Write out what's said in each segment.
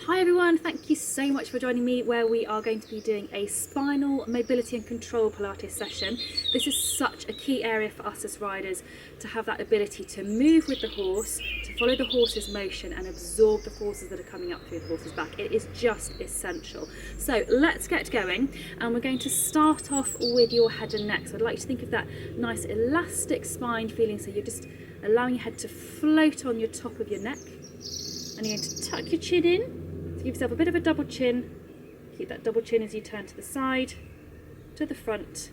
Hi everyone, thank you so much for joining me where we are going to be doing a spinal mobility and control Pilates session. This is such a key area for us as riders to have that ability to move with the horse, to follow the horse's motion and absorb the forces that are coming up through the horse's back. It is just essential. So let's get going, and we're going to start off with your head and neck. So I'd like you to think of that nice elastic spine feeling, so you're just allowing your head to float on your top of your neck. And you're going to tuck your chin in. So give yourself a bit of a double chin. Keep that double chin as you turn to the side, to the front,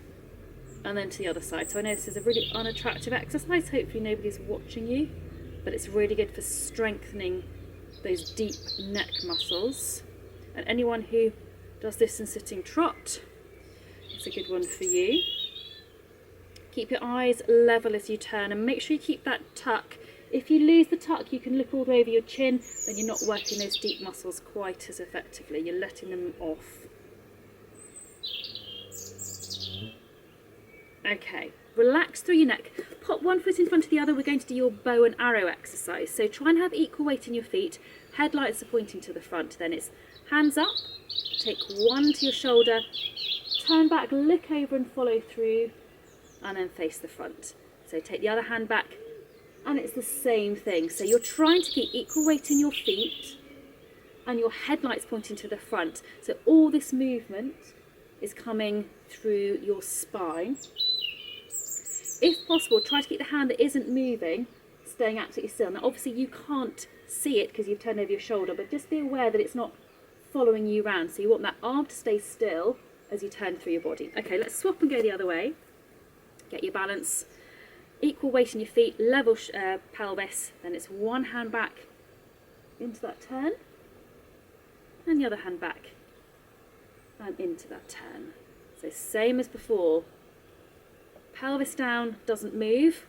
and then to the other side. So I know this is a really unattractive exercise. Hopefully nobody's watching you, but it's really good for strengthening those deep neck muscles. And anyone who does this in sitting trot, it's a good one for you. Keep your eyes level as you turn, and make sure you keep that tuck. If you lose the tuck, you can look all the way over your chin, then you're not working those deep muscles quite as effectively. You're letting them off. Okay, relax through your neck. Pop one foot in front of the other. We're going to do your bow and arrow exercise. So try and have equal weight in your feet. Headlights are pointing to the front. Then it's hands up, take one to your shoulder, turn back, look over and follow through, and then face the front. So take the other hand back, and it's the same thing. So you're trying to keep equal weight in your feet and your headlights pointing to the front. So all this movement is coming through your spine. If possible, try to keep the hand that isn't moving staying absolutely still. Now obviously you can't see it because you've turned over your shoulder, but just be aware that it's not following you around. So you want that arm to stay still as you turn through your body. Okay, let's swap and go the other way. Get your balance. Equal weight in your feet, level pelvis, then it's one hand back into that turn, and the other hand back and into that turn. So same as before, pelvis down, doesn't move,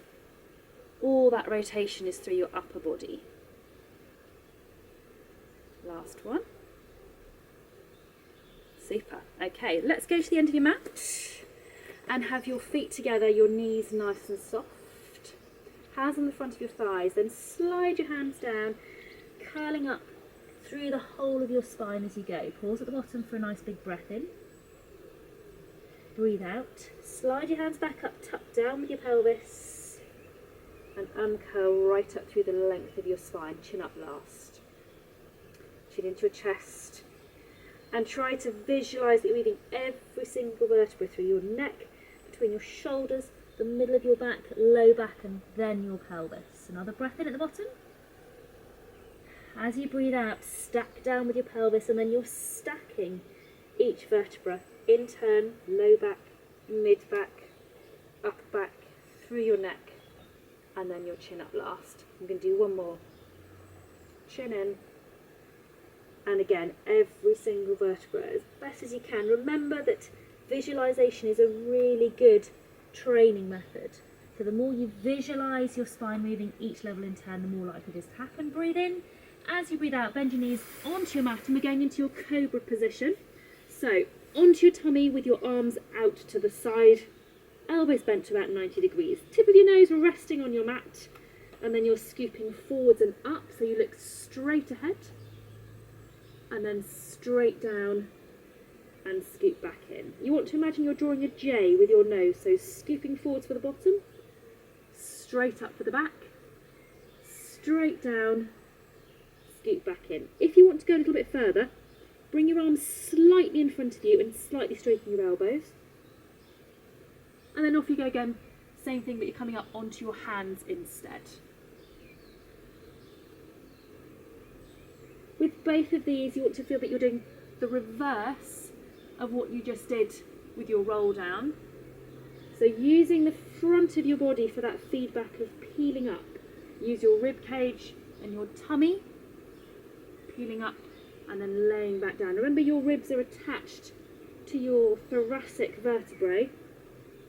all that rotation is through your upper body. Last one. Super. Okay, let's go to the end of your mat and have your feet together, your knees nice and soft. Hands on the front of your thighs, then slide your hands down, curling up through the whole of your spine as you go. Pause at the bottom for a nice big breath in. Breathe out. Slide your hands back up, tuck down with your pelvis, and uncurl right up through the length of your spine. Chin up last. Chin into your chest. And try to visualise that you're moving every single vertebra through your neck, between your shoulders, the middle of your back, low back, and then your pelvis. Another breath in at the bottom. As you breathe out, stack down with your pelvis, and then you're stacking each vertebra in turn, low back, mid back, upper back, through your neck, and then your chin up last. I'm going to do one more. Chin in, and again, every single vertebra as best as you can. Remember that visualization is a really good training method. So the more you visualize your spine moving each level in turn, the more likely it is to happen. Breathe in. As you breathe out, bend your knees onto your mat, and we're going into your Cobra position. So onto your tummy with your arms out to the side, elbows bent to about 90 degrees. Tip of your nose resting on your mat, and then you're scooping forwards and up, so you look straight ahead, and then straight down and scoop back in. You want to imagine you're drawing a J with your nose, so scooping forwards for the bottom, straight up for the back, straight down, scoop back in. If you want to go a little bit further, bring your arms slightly in front of you and slightly straighten your elbows. And then off you go again, same thing, but you're coming up onto your hands instead. With both of these, you want to feel that you're doing the reverse of what you just did with your roll down. So using the front of your body for that feedback of peeling up. Use your rib cage and your tummy, peeling up and then laying back down. Remember, your ribs are attached to your thoracic vertebrae.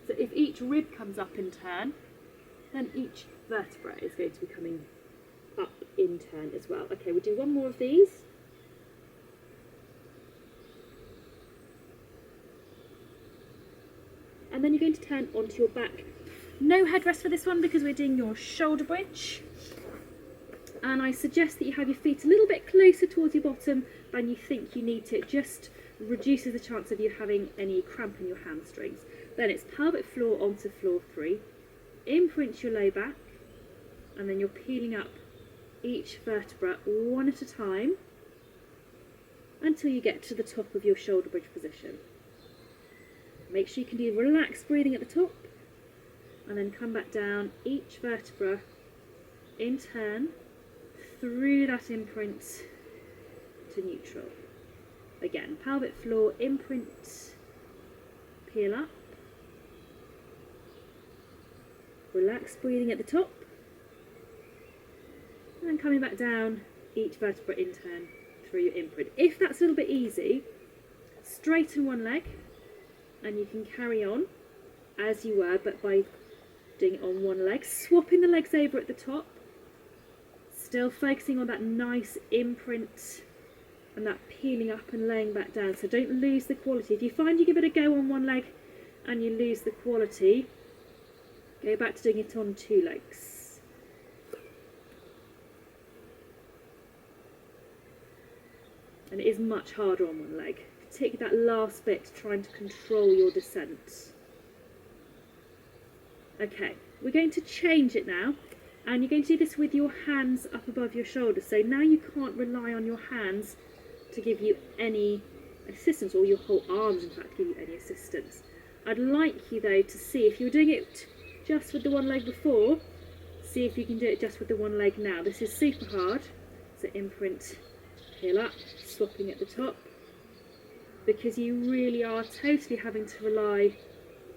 So if each rib comes up in turn, then each vertebra is going to be coming up in turn as well. Okay, we'll do one more of these. And then you're going to turn onto your back. No headrest for this one because we're doing your shoulder bridge. and I suggest that you have your feet a little bit closer towards your bottom than you think you need to. It just reduces the chance of you having any cramp in your hamstrings. Then it's pelvic floor onto floor 3, imprint your low back, and then you're peeling up each vertebra one at a time until you get to the top of your shoulder bridge position. Make sure you can do relaxed breathing at the top, and then come back down each vertebra in turn through that imprint to neutral. Again, pelvic floor, imprint, peel up, relaxed breathing at the top, and then coming back down each vertebra in turn through your imprint. If that's a little bit easy, straighten one leg and you can carry on as you were, but by doing it on one leg, swapping the legs over at the top, still focusing on that nice imprint and that peeling up and laying back down. So don't lose the quality. If you find you give it a go on one leg and you lose the quality, go back to doing it on 2 legs. And it is much harder on one leg, particularly that last bit, trying to control your descent. Okay, we're going to change it now, and you're going to do this with your hands up above your shoulders. So now you can't rely on your hands to give you any assistance, or your whole arms in fact give you any assistance. I'd like you though to see, if you were doing it just with the one leg before, see if you can do it just with the one leg now. This is super hard, so imprint, peel up, swapping at the top, because you really are totally having to rely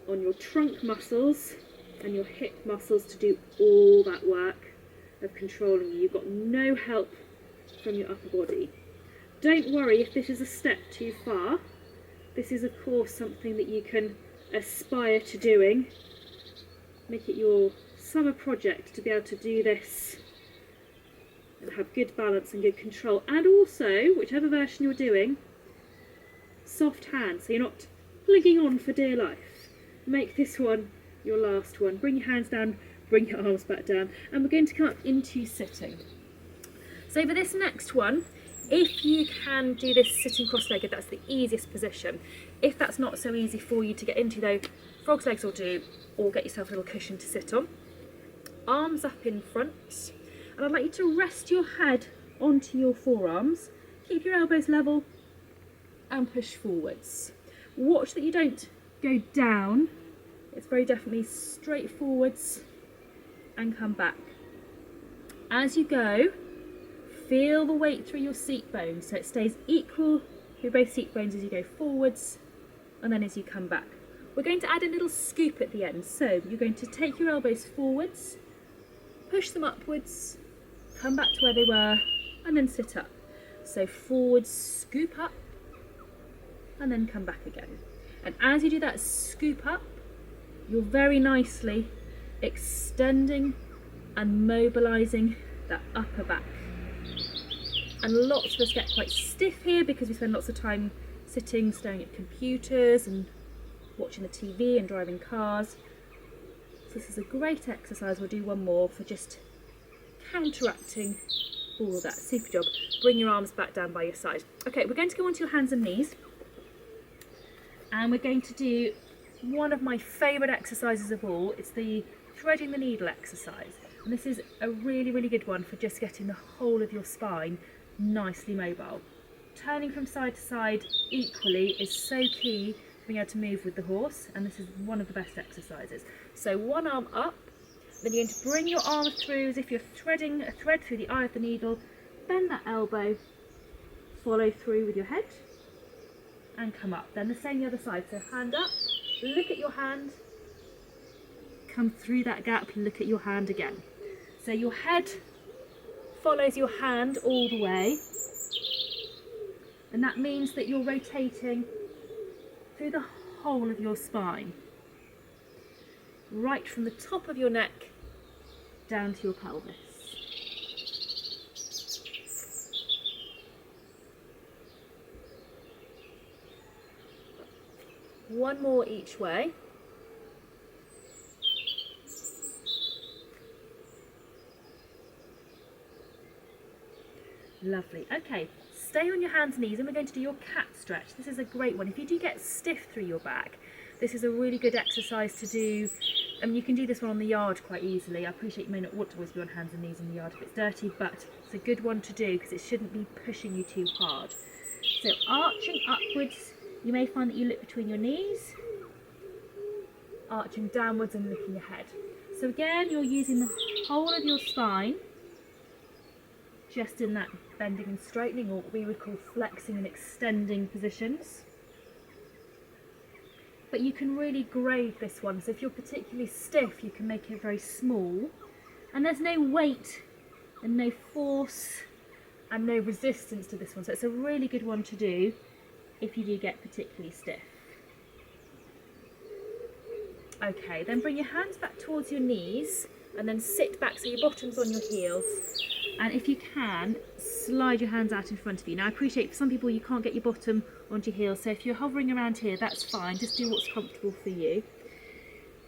on your trunk muscles and your hip muscles to do all that work of controlling you. You've got no help from your upper body. Don't worry if this is a step too far. This is of course something that you can aspire to doing. Make it your summer project to be able to do this and have good balance and good control. And also, whichever version you're doing, soft hands, so you're not clinging on for dear life. Make this one your last one. Bring your hands down, bring your arms back down, and we're going to come up into sitting. So for this next one, if you can do this sitting cross-legged, that's the easiest position. If that's not so easy for you to get into though, frog's legs will do, or get yourself a little cushion to sit on. Arms up in front, and I'd like you to rest your head onto your forearms, keep your elbows level and push forwards. Watch that you don't go down, it's very definitely straight forwards and come back. As you go, feel the weight through your seat bones, so it stays equal through both seat bones as you go forwards and then as you come back. We're going to add a little scoop at the end, so you're going to take your elbows forwards, push them upwards, come back to where they were and then sit up. So forwards, scoop up and then come back again. And as you do that scoop up, you're very nicely extending and mobilising that upper back. And lots of us get quite stiff here because we spend lots of time sitting, staring at computers and watching the TV and driving cars. So this is a great exercise. We'll do one more for just counteracting all of that. Super job. Bring your arms back down by your side. Okay, we're going to go onto your hands and knees, and we're going to do one of my favourite exercises of all. It's the threading the needle exercise, and this is a really, really good one for just getting the whole of your spine nicely mobile. Turning from side to side equally is so key to being able to move with the horse, and this is one of the best exercises. So one arm up, then you're going to bring your arm through as if you're threading a thread through the eye of the needle, bend that elbow, follow through with your head and come up. Then the same the other side, so hand up, look at your hand, come through that gap, look at your hand again. So your head follows your hand all the way, and that means that you're rotating through the whole of your spine, right from the top of your neck down to your pelvis. One more each way. Lovely. Okay, stay on your hands and knees, and we're going to do your cat stretch. This is a great one. If you do get stiff through your back, this is a really good exercise to do. You can do this one on the yard quite easily. I appreciate you may not want to always be on hands and knees in the yard if it's dirty, but it's a good one to do because it shouldn't be pushing you too hard. So arching upwards, you may find that you look between your knees, arching downwards and looking ahead. So again, you're using the whole of your spine, just in that bending and straightening, or what we would call flexing and extending positions. But you can really grade this one, so if you're particularly stiff, you can make it very small. And there's no weight and no force and no resistance to this one, so it's a really good one to do if you do get particularly stiff. Okay, then bring your hands back towards your knees and then sit back so your bottom's on your heels. And if you can, slide your hands out in front of you. Now I appreciate for some people you can't get your bottom onto your heels, so if you're hovering around here, that's fine. Just do what's comfortable for you.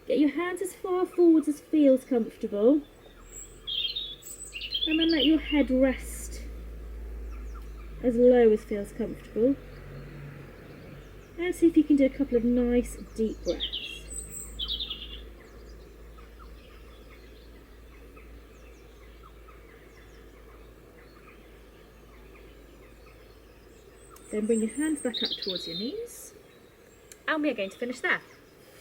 Get your hands as far forwards as feels comfortable. And then let your head rest as low as feels comfortable. And see if you can do a couple of nice deep breaths. Then bring your hands back up towards your knees, and we are going to finish there.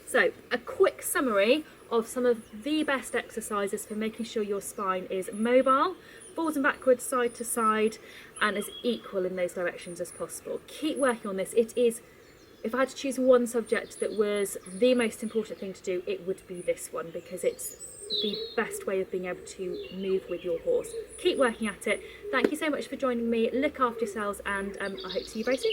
So a quick summary of some of the best exercises for making sure your spine is mobile, forwards and backwards, side to side, and as equal in those directions as possible. Keep working on this. It is, if I had to choose one subject that was the most important thing to do, it would be this one, because it's the best way of being able to move with your horse. Keep working at it. Thank you so much for joining me. Look after yourselves, and I hope to see you very soon.